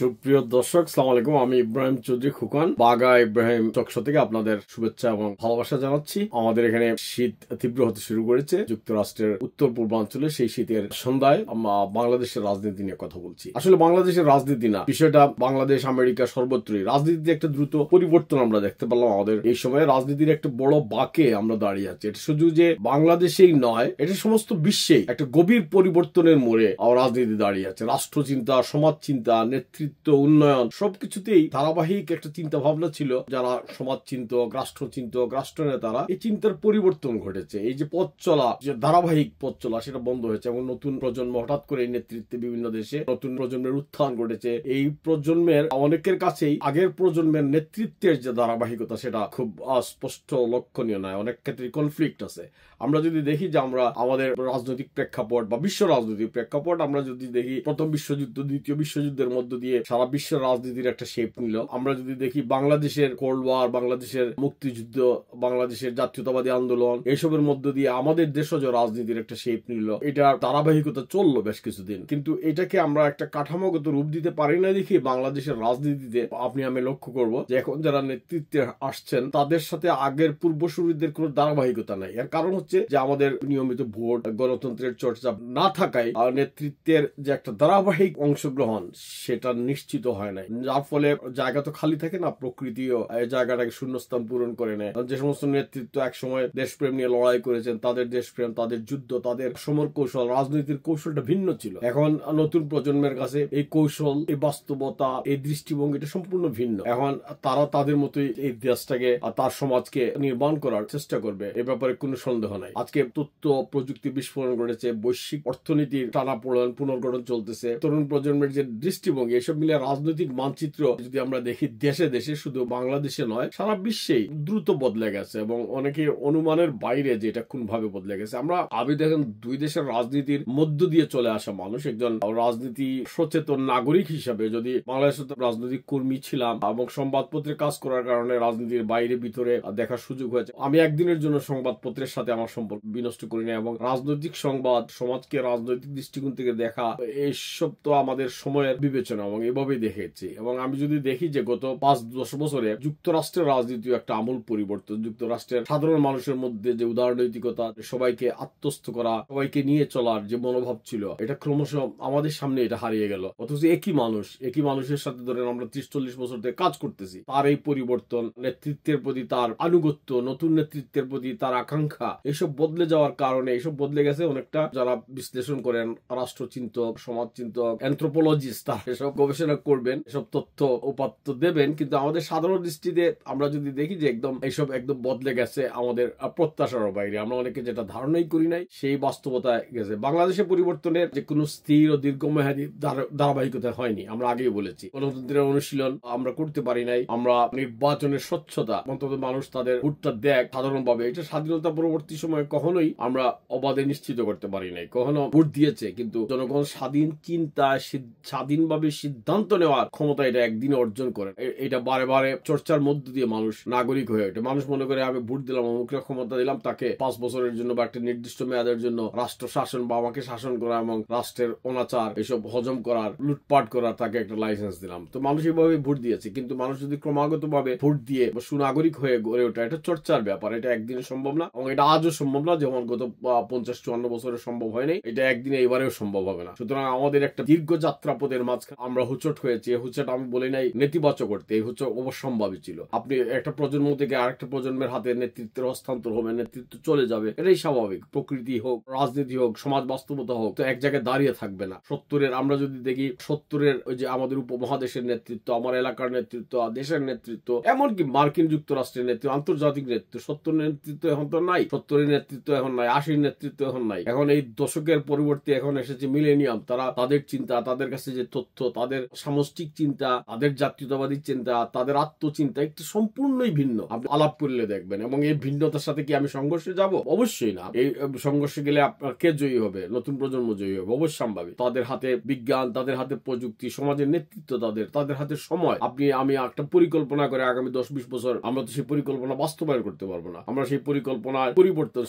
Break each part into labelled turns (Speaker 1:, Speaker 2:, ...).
Speaker 1: সুপ্রিয় দর্শক, সালাম আলাইকুম। আমি ইব্রাহিম চৌধুরী খুকন, বাগা ইব্রাহিম টকশো থেকে আপনাদের শুভেচ্ছা এবং ভালোবাসা জানাচ্ছি। আমাদের এখানে শীত তীব্র হতে শুরু করেছে যুক্তরাষ্ট্রের উত্তর পূর্বাঞ্চলে। সেই শীতের সন্ধ্যায় আমরা বাংলাদেশের রাজনীতি নিয়ে কথা বলছি। আসলে বাংলাদেশের রাজনীতি না, বিষয়টা বাংলাদেশ আমেরিকা সর্বত্রই রাজনীতিতে একটা দ্রুত পরিবর্তন আমরা দেখতে পেলাম। আমাদের এই সময়ে রাজনীতির একটা বড় বাঁকে আমরা দাঁড়িয়ে আছি। এটা শুধু যে বাংলাদেশেই নয়, এটা সমস্ত বিশ্বেই একটা গভীর পরিবর্তনের মোড়ে রাজনীতি দাঁড়িয়ে আছে। রাষ্ট্র চিন্তা, সমাজ চিন্তা, নেতৃত্ব, উন্নয়ন সবকিছুতেই ধারাবাহিক একটা চিন্তা ভাবনা ছিল। যারা সমাজ চিন্তক, রাষ্ট্র চিন্তক, রাষ্ট্র নেতারা, এই চিন্তার পরিবর্তন ঘটেছে। এই যে পথ চলা, যে ধারাবাহিক পথ চলা, সেটা বন্ধ হয়েছে এবং নতুন প্রজন্ম হঠাৎ করে এই নেতৃত্বে বিভিন্ন দেশে নতুন প্রজন্মের উত্থান ঘটেছে। এই প্রজন্মের অনেকের কাছেই আগের প্রজন্মের নেতৃত্বের যে ধারাবাহিকতা, সেটা খুব স্পষ্ট লক্ষণীয় নয়। অনেক ক্ষেত্রে কনফ্লিক্ট আছে। আমরা যদি দেখি যে আমরা আমাদের রাজনৈতিক প্রেক্ষাপট বা বিশ্ব রাজনৈতিক প্রেক্ষাপট, আমরা যদি দেখি প্রথম বিশ্বযুদ্ধ, দ্বিতীয় বিশ্বযুদ্ধের মধ্য দিয়ে সারা বিশ্বের রাজনীতির একটা শেপ নিল। আমরা যদি দেখি বাংলাদেশের কোল্ড ওয়ার, বাংলাদেশের মুক্তিযুদ্ধ, বাংলাদেশের জাতীয়তাবাদী আন্দোলন, এইসবের মধ্য দিয়ে আমাদের দেশজ রাজনীতির একটা শেপ নিল। এটা ধারাবাহিকতা চললো বেশ কিছুদিন, কিন্তু এটাকে আমরা একটা কাঠামোগত রূপ দিতে পারি না। দেখি বাংলাদেশের রাজনীতিতে আপনি আমি লক্ষ্য করব যে এখন যারা নেতৃত্বে আসছেন তাদের সাথে আগের পূর্বসূরীদের কোনো ধারাবাহিকতা নাই। এর কারণ হচ্ছে যে আমাদের নিয়মিত ভোট, গণতন্ত্রের চর্চা না থাকায় নেতৃত্বের যে একটা ধারাবাহিক অংশগ্রহণ সেটা নিশ্চিত হয় নাই, যার ফলে জায়গা তো খালি থাকে না, প্রকৃতিও এই জায়গাটাকে শূন্যস্থান পূরণ করে নেয়। যে সমস্ত নেতৃত্ব একসময় দেশপ্রেম নিয়ে লড়াই করেছেন, তাদের দেশপ্রেম, তাদের যুদ্ধ, তাদের সমর কৌশল, রাজনীতির কৌশলটা ভিন্ন ছিল। এখন নতুন প্রজন্মের কাছে এই কৌশল, এই বাস্তবতা, এই দৃষ্টিভঙ্গিটা সম্পূর্ণ ভিন্ন। এখন তারা তাদের মতোই এই দেশটাকে, তার সমাজকে নির্মাণ করার চেষ্টা করবে, এ ব্যাপারে কোনো সন্দেহ নাই। আজকে তথ্য প্রযুক্তি বিস্ফোরণ ঘটেছে, বৈশ্বিক অর্থনীতির টানাপোড়েন, পুনর্গঠন চলতেছে, তরুণ প্রজন্মের যে দৃষ্টিভঙ্গি, এসব মিলে রাজনৈতিক মানচিত্র যদি আমরা দেখি দেশে দেশে, শুধু বাংলাদেশে নয় সারা বিশ্বেই দ্রুত বদলে গেছে এবং অনেকে অনুমানের বাইরে যে এটা কোন ভাবে বদলে গেছে। আমি দেখেন দুই দেশের রাজনীতির মধ্য দিয়ে চলে আসা মানুষ, একজন রাজনীতি সচেতন নাগরিক হিসাবে যদি বাংলাদেশের রাজনৈতিক কর্মী ছিলাম এবং সংবাদপত্রে কাজ করার কারণে রাজনীতির বাইরে ভিতরে দেখার সুযোগ হয়েছে। আমি একদিনের জন্য সংবাদপত্রের সাথে আমার সম্পর্ক বিনষ্ট করি না এবং রাজনৈতিক সংবাদ, সমাজকে রাজনৈতিক দৃষ্টিকোণ থেকে দেখা, এইসব তো আমাদের সময়ের বিবেচনা এবং এভাবেই দেখেছি। এবং আমি যদি দেখি যে গত 5-10 বছরে যুক্তরাষ্ট্রের রাজনীতি একটা আমূল পরিবর্তন। যুক্তরাষ্ট্রের সাধারণ মানুষের মধ্যে যে উদারনৈতিকতা, সবাইকে আত্মস্থ করা, সবাইকে নিয়ে চলার যে মনোভাব ছিল, এটা ক্রমশ আমাদের সামনে এটা হারিয়ে গেল। অথচ একই মানুষের সাথে ধরেন আমরা 30-40 বছর থেকে কাজ করতেছি। তার এই পরিবর্তন, নেতৃত্বের প্রতি তার আনুগত্য, নতুন নেতৃত্বের প্রতি তার আকাঙ্ক্ষা, এসব বদলে যাওয়ার কারণে এসব বদলে গেছে অনেকটা। যারা বিশ্লেষণ করেন, রাষ্ট্রচিন্তক, সমাজ চিন্তক, অ্যানথ্রোপোলজিস্ট, তারা এসব গবেষণা করবেন, এসব তথ্য উপাত্ত দেবেন। কিন্তু আমাদের সাধারণ দৃষ্টিতে আমরা যদি দেখি যে এইসব একদম বদলে গেছে আমাদের প্রত্যাশার বাইরে। আমরা অনেকে যেটা ধারণাই করি নাই সেই বাস্তবতায় গেছে। বাংলাদেশের পরিবর্তনের যে কোনো স্থির ও দীর্ঘমেয়াদী ধারাবাহিকতা হয়নি। আমরা আগেই বলেছি, গণতন্ত্রের অনুশীলন আমরা করতে পারি নাই। আমরা নির্বাচনের স্বচ্ছতা, অন্তত মানুষ তাদের ভোটটা দেখ সাধারণভাবে, এটা স্বাধীনতা পরবর্তী সময়ে কখনোই আমরা অবাধে নিশ্চিত করতে পারি নাই। কখনো ভোট দিয়েছে, কিন্তু জনগণ স্বাধীন চিন্তা, স্বাধীনভাবে সিদ্ধান্ত নেওয়ার ক্ষমতা এটা একদিনে অর্জন করে। এটা বারে বারে চর্চার মধ্য দিয়ে মানুষ নাগরিক হয়ে ওঠে। মানুষ মনে করে আমি ভোট দিলাম, অমুকরা ক্ষমতা দিলাম, তাকে 5 বছরের জন্য বা একটা নির্দিষ্ট মেয়াদের জন্য রাষ্ট্র শাসন বা আমাকে শাসন করা এবং রাষ্ট্রের অনাচার এসব হজম করার, লুটপাট করার তাকে একটা লাইসেন্স দিলাম। তো মানুষ এইভাবে ভোট দিয়েছে। কিন্তু মানুষ যদি ক্রমাগত ভাবে ভোট দিয়ে সুনাগরিক হয়ে গড়ে ওঠা, এটা চর্চার ব্যাপার। এটা একদিনে সম্ভব না এবং এটা আজও সম্ভব না, যেমন গত 50-54 বছরে সম্ভব হয়নি, এটা একদিনে এবারেও সম্ভব হবে না। সুতরাং আমাদের একটা দীর্ঘ যাত্রাপথের মাঝখানে আমরা হুচট হয়েছি। এই হুচট আমি বলি নাই নেতিবাচক করতে, এই হুচট অবশ্যম্ভাবী ছিল। আপনি একটা প্রজন্ম থেকে আরেকটা প্রজন্মের হাতে নেতৃত্বের হস্তান্তর হবে, নেতৃত্ব চলে যাবে, এটাই স্বাভাবিক। প্রকৃতি হোক, রাজনীতি হোক, সমাজ বাস্তবতা হোক, তো এক জায়গায় দাঁড়িয়ে থাকবে না। 70-এর আমরা যদি দেখি, 70-এর ওই যে আমাদের উপমহাদেশের নেতৃত্ব, আমার এলাকার নেতৃত্ব, দেশের নেতৃত্ব, এমনকি মার্কিন যুক্তরাষ্ট্রের নেতৃত্ব, আন্তর্জাতিক নেতৃত্ব, 70-এর নেতৃত্ব এখন তো নাই, 70-এর নেতৃত্ব এখন নাই, 80-এর নেতৃত্ব এখন নাই। এখন এই দশকের পরিবর্তে এখন এসেছে মিলেনিয়াম। তারা তাদের চিন্তা, তাদের কাছে যে তথ্য, তাদের সামষ্টিক চিন্তা, তাদের জাতীয়তাবাদী চিন্তা, তাদের আত্মচিন্তা একটু সম্পূর্ণই ভিন্ন। আপনি আলাপ করলে দেখবেন। এবং এই ভিন্নতার সাথে কি আমি সংঘর্ষে যাব? অবশ্যই না। এই সংঘর্ষে গেলে আপনার কে জয়ী হবে? নতুন প্রজন্ম জয়ী হবে, অবশ্যম্ভাবী। তাদের হাতে বিজ্ঞান, তাদের হাতে প্রযুক্তি, সমাজের নেতৃত্ব তাদের হাতে সময়। আমি একটা পরিকল্পনা করে আগামী 10-20 বছর আমরা তো সেই পরিকল্পনা বাস্তবায়ন করতে পারবো না। আমরা সেই পরিকল্পনার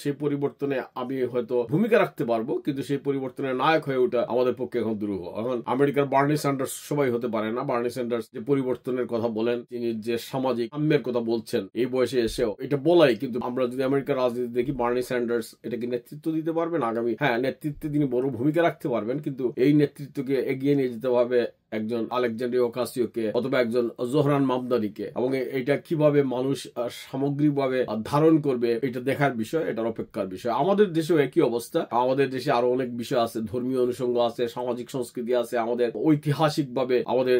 Speaker 1: সেই পরিবর্তনে আমি হয়তো ভূমিকা রাখতে পারবো, কিন্তু সেই পরিবর্তনের নায়ক হয়ে ওঠা আমাদের পক্ষে এখন দুরূহ। এখন আমেরিকার বার্নি স্যান্ডার্স সবাই ধারাবাহিক হতে পারে না। বার্নি স্যান্ডার্স যে পরিবর্তনের কথা বলেন, তিনি যে সামাজিক সাম্যের কথা বলছেন এই বয়সে এসেও, এটা বলাই, কিন্তু আমরা যদি আমেরিকার রাজনীতি দেখি, বার্নি স্যান্ডার্স এটাকে নেতৃত্ব দিতে পারবেন আগামী, হ্যাঁ নেতৃত্বে তিনি বড় ভূমিকা রাখতে পারবেন, কিন্তু এই নেতৃত্বকে এগিয়ে নিয়ে যেতে হবে একজন আলেকজান্ডার ওকাসিওকে অথবা একজন জোহরান মামদানিকে, এবং এটা কিভাবে মানুষ সামগ্রিকভাবে ধারণ করবে এটা দেখার বিষয়, এটার অপেক্ষার বিষয়। আমাদের দেশেও একই অবস্থা। আমাদের দেশে আরো অনেক বিষয় আছে, ধর্মীয় অনুষঙ্গ আছে, সামাজিক সংস্কৃতি আছে, আমাদের ঐতিহাসিক ভাবে আমাদের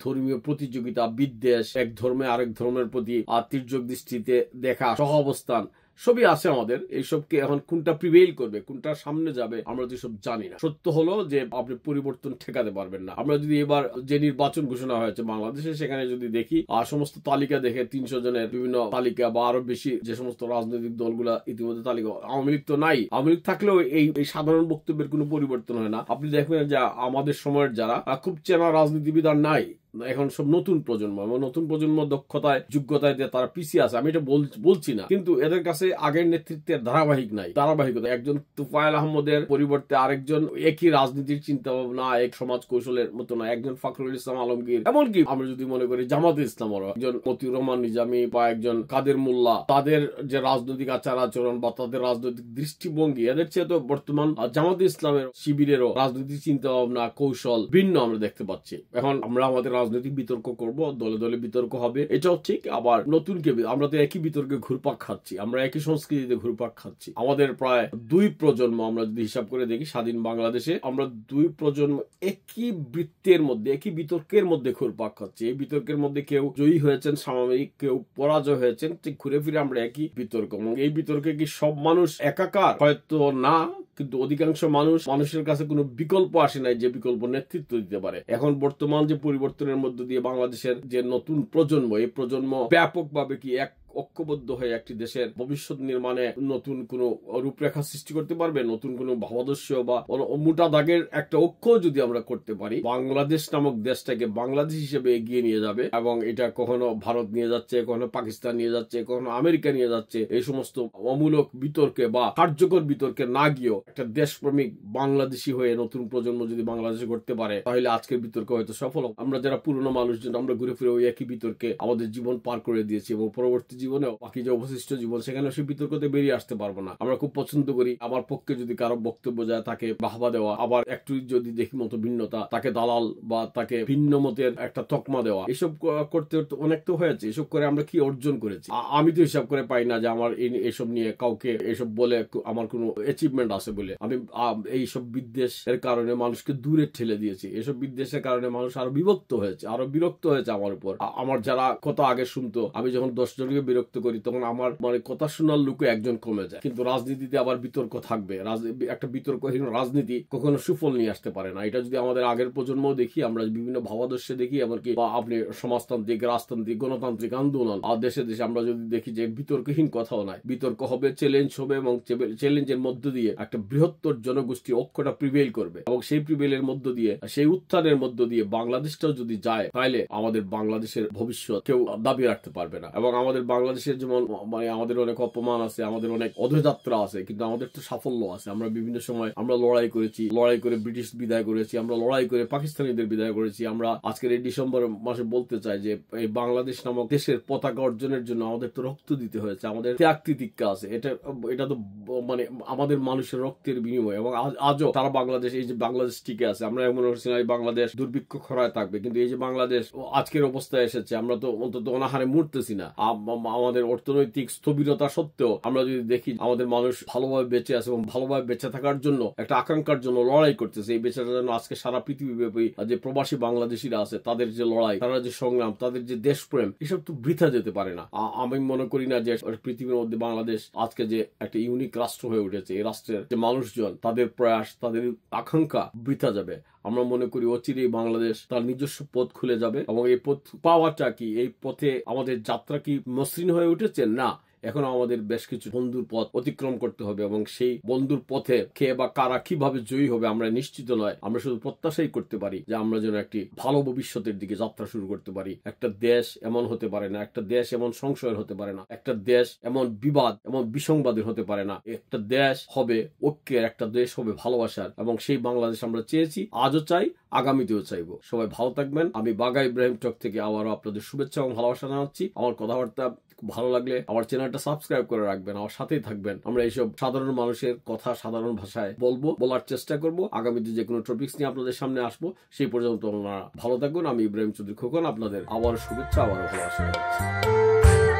Speaker 1: ধর্মীয় প্রতিযোগিতা, বিদ্বেষ, এক ধর্মে আরেক ধর্মের প্রতি তির্যক দৃষ্টিতে দেখা, সহাবস্থান সবই আছে আমাদের। এইসবকে এখন কোনটা প্রিভেইল করবে, কোনটা সামনে যাবে, আমরা তো সব জানি না। সত্য হলো যে আপনি পরিবর্তন ঠেকাতে পারবেন না। আমরা যদি এবার যে নির্বাচন ঘোষণা হয়েছে বাংলাদেশে, সেখানে যদি দেখি সমস্ত তালিকা দেখে 300 জনের বিভিন্ন তালিকা বা আরো বেশি যে সমস্ত রাজনৈতিক দলগুলা ইতিমধ্যে তালিকা, আওয়ামী লীগ তো নাই। আওয়ামী লীগ থাকলেও এই সাধারণ বক্তব্যের কোনো পরিবর্তন হয় না। আপনি দেখবেন যে আমাদের সময়ের যারা খুব চেনা রাজনীতিবিদ আর নাই, এখন সব নতুন প্রজন্ম, এবং নতুন প্রজন্ম দক্ষতায় যোগ্যতায় তারা পিছিয়ে আছে, আমি এটা বলছি না, কিন্তু এদের কাছে আগের নেতৃত্বের ধারাবাহিকতা। একজন তুফায়েল আহমদের পরিবর্তে আরেকজন একই রাজনীতির চিন্তা ভাবনা, এক সমাজ কৌশলের মতো না, একজন ফখরুল ইসলাম আলমগীর, এমনকি আমরা যদি মনে করি জামাতে ইসলামেরও একজন মতিউর রহমান নিজামী বা একজন কাদের মোল্লা, তাদের যে রাজনৈতিক আচার আচরণ বা তাদের রাজনৈতিক দৃষ্টিভঙ্গি, এদের চেয়ে তো বর্তমান জামাতে ইসলামের শিবিরেরও রাজনৈতিক চিন্তা ভাবনা, কৌশল ভিন্ন আমরা দেখতে পাচ্ছি। এখন আমরা আমাদের রাজনৈতিক বিতর্ক করব, দলে দলে বিতর্ক হবে, এটাও ঠিক। আবার নতুন কে, আমরা তো একই বিতর্কে ঘুরপাক খাচ্ছি, আমরা একই সংস্কৃতিতে ঘুরপাক খাচ্ছি। আমাদের প্রায় 2 প্রজন্ম আমরা যদি হিসাব করে দেখি স্বাধীন বাংলাদেশে, আমরা 2 প্রজন্ম একই বৃত্তের মধ্যে, একই বিতর্কের মধ্যে ঘুরপাক খাচ্ছি। এই বিতর্কের মধ্যে কেউ জয়ী হয়েছেন সাময়িক, কেউ পরাজয় হয়েছেন, ঠিক ঘুরে ফিরে আমরা একই বিতর্ক। এবং এই বিতর্কে কি সব মানুষ একাকার? হয়তো না, কিন্তু অধিকাংশ মানুষের কাছে কোনো বিকল্প আসে নাই যে বিকল্প নেতৃত্ব দিতে পারে। এখন বর্তমান যে পরিবর্তনের মধ্য দিয়ে বাংলাদেশের যে নতুন প্রজন্ম, এই প্রজন্ম ব্যাপকভাবে কি এক ঐক্যবদ্ধ হয়ে একটি দেশের ভবিষ্যৎ নির্মাণে নতুন কোন রূপরেখা সৃষ্টি করতে পারবে, নতুন কোন ভাবাদর্শ বা মোটা দাগের একটা ঐক্য যদি আমরা করতে পারি, বাংলাদেশ নামক দেশটাকে বাংলাদেশ হিসেবে এগিয়ে নিয়ে যাবে। এবং এটা কখনো ভারত নিয়ে যাচ্ছে, কখনো পাকিস্তান নিয়ে যাচ্ছে, কখনো আমেরিকা নিয়ে যাচ্ছে, এই সমস্ত অমূলক বিতর্কে বা কার্যকর বিতর্কে না গিয়েও একটা দেশপ্রেমিক বাংলাদেশি হয়ে নতুন প্রজন্ম যদি বাংলাদেশে করতে পারে, তাহলে আজকের বিতর্ক হয়তো সফল। আমরা যারা পুরনো মানুষজন, আমরা ঘুরে ফিরে ওই একই বিতর্কে আমাদের জীবন পার করে দিয়েছি, এবং পরবর্তী জীবনেও বাকি যে অবশিষ্ট জীবন, সেখানে সেই বিতর্কতে বেরিয়ে আসতে পারবো না। আমরা খুব পছন্দ করি আমার পক্ষে যদি কারো বক্তব্য যায় তাকে বাহবা দেওয়া, আবার একটু যদি দেখি মতো ভিন্নতা, তাকে দালাল বা তাকে ভিন্ন মতের একটা তকমা দেওয়া। এসব করতে অনেক তো হয়েছে। এসব করে আমরা কি অর্জন করেছি? আমি তো হিসাব করে পাই না যে আমার এসব নিয়ে কাউকে এসব বলে আমার কোনো অ্যাচিভমেন্ট আছে বলে। আমি এইসব বিদ্বেষের কারণে মানুষকে দূরে ঠেলে দিয়েছি। এসব বিদ্বেষের কারণে মানুষ আরো বিভক্ত হয়েছে, আরো বিরক্ত হয়েছে আমার উপর। আমার যারা কথা আগে শুনতো, আমি যখন 10 জনকে বিরক্ত করি, তখন আমার কথা শোনার লোকে একজন কমে যায়। কিন্তু রাজনীতিতে আবার বিতর্ক থাকবে। একটা বিতর্কহীন রাজনীতি কখনো সুফল নিয়ে আসতে পারে না। এটা যদি আমাদের আগের প্রজন্ম দেখি, আমরা বিভিন্ন ভাবাদর্শে দেখি, এমনকি আপনি সমাজতান্ত্রিক, রাজতান্ত্রিক, গণতান্ত্রিক আন্দোলন আর দেশে দেশে আমরা যদি দেখি যে বিতর্কহীন কথাও নাই, বিতর্ক হবে, চ্যালেঞ্জ হবে, এবং চ্যালেঞ্জের মধ্য দিয়ে একটা বৃহত্তর জনগোষ্ঠী ঐক্যটা প্রিভেইল করবে, এবং সেই প্রিভেইলের মধ্য দিয়ে, সেই উত্থানের মধ্য দিয়ে বাংলাদেশটাও যদি যায়, তাহলে আমাদের বাংলাদেশের ভবিষ্যৎ কেউ দাবি রাখতে পারবে না। এবং আমাদের বাংলাদেশের যেমন আমাদের অনেক অপমান আছে, আমাদের অনেক অধযাত্রা আছে, কিন্তু আমাদের তো সাফল্য আছে। আমরা বিভিন্ন সময় আমরা লড়াই করেছি, লড়াই করে ব্রিটিশ বিদায় করেছি, আমরা লড়াই করে পাকিস্তানিদের বিদায় করেছি। আমরা আজকের এই ডিসেম্বর মাসে বলতে চাই যে এই বাংলাদেশ নামক দেশের পতাকা অর্জনের জন্য আমাদের তো রক্ত দিতে হয়েছে, আমাদের ত্যাগ তিতিক্ষা আছে। এটা তো আমাদের মানুষের রক্তের বিনিময়, এবং আজও তারা বাংলাদেশ, এই যে বাংলাদেশ টিকে আছে। আমরা এমন এই বাংলাদেশ দুর্ভিক্ষ খরায় থাকবে, কিন্তু এই যে বাংলাদেশ আজকের অবস্থায় এসেছে, আমরা তো অন্তত অনাহারে মরতেছি না। আমাদের অর্থনৈতিক স্থবিরতা সত্ত্বেও আমরা যদি দেখি আমাদের মানুষ ভালোভাবে বেঁচে আছে, এবং ভালোভাবে বেঁচে থাকার জন্য একটা আকাঙ্ক্ষার জন্য লড়াই করতেছে। এই বেঁচে জন্য আজকে সারা পৃথিবীব্যাপী যে প্রবাসী বাংলাদেশিরা আছে, তাদের যে লড়াই, তারা যে সংগ্রাম, তাদের যে দেশপ্রেম, এসব তো বৃথা যেতে পারে না। আমি মনে করি না যে পৃথিবীর মধ্যে বাংলাদেশ আজকে যে একটা ইউনিক রাষ্ট্র হয়ে উঠেছে, এই রাষ্ট্রের যে মানুষজন, তাদের প্রয়াস, তাদের আকাঙ্ক্ষা বৃথা যাবে। আমরা মনে করি অচিরেই বাংলাদেশ তার নিজস্ব পথ খুলে যাবে। এবং এই পথ পাওয়াটা কি, এই পথে আমাদের যাত্রা কি মসৃণ হয়ে উঠেছে? না, এখন আমাদের বেশ কিছু বন্ধুর পথ অতিক্রম করতে হবে এবং সেই বন্ধুর পথে কে বা কারা কিভাবে জয়ী হবে আমরা নিশ্চিত নয়। আমরা শুধু প্রত্যাশাই করতে পারি যে আমরা যেন একটি ভালো ভবিষ্যতের দিকে যাত্রা শুরু করতে পারি। একটা দেশ এমন হতে পারে না, একটা দেশ এমন সংশয়ের হতে পারে না, একটা দেশ এমন বিবাদ এমন বিসংবাদের হতে পারে না। একটা দেশ হবে ঐক্যের, একটা দেশ হবে ভালোবাসার, এবং সেই বাংলাদেশ আমরা চেয়েছি, আজও চাই, আগামীতেও চাইবো। সবাই ভালো থাকবেন। আমি বাঘা ইব্রাহিম টক থেকে আবারও আপনাদের শুভেচ্ছা এবং ভালোবাসা জানাচ্ছি। আমার কথাবার্তা ভালো লাগলে আমার চ্যানেলটা সাবস্ক্রাইব করে রাখবেন, আমার সাথেই থাকবেন। আমরা এইসব সাধারণ মানুষের কথা সাধারণ ভাষায় বলার চেষ্টা করব। আগামীতে যে কোনো টপিকস নিয়ে আপনাদের সামনে আসবো। সেই পর্যন্ত আপনারা ভালো থাকবেন। আমি ইব্রাহিম চৌধুরী খোকন, আপনাদের আবার শুভেচ্ছা, আবারও ভালোবাসা জানাচ্ছি।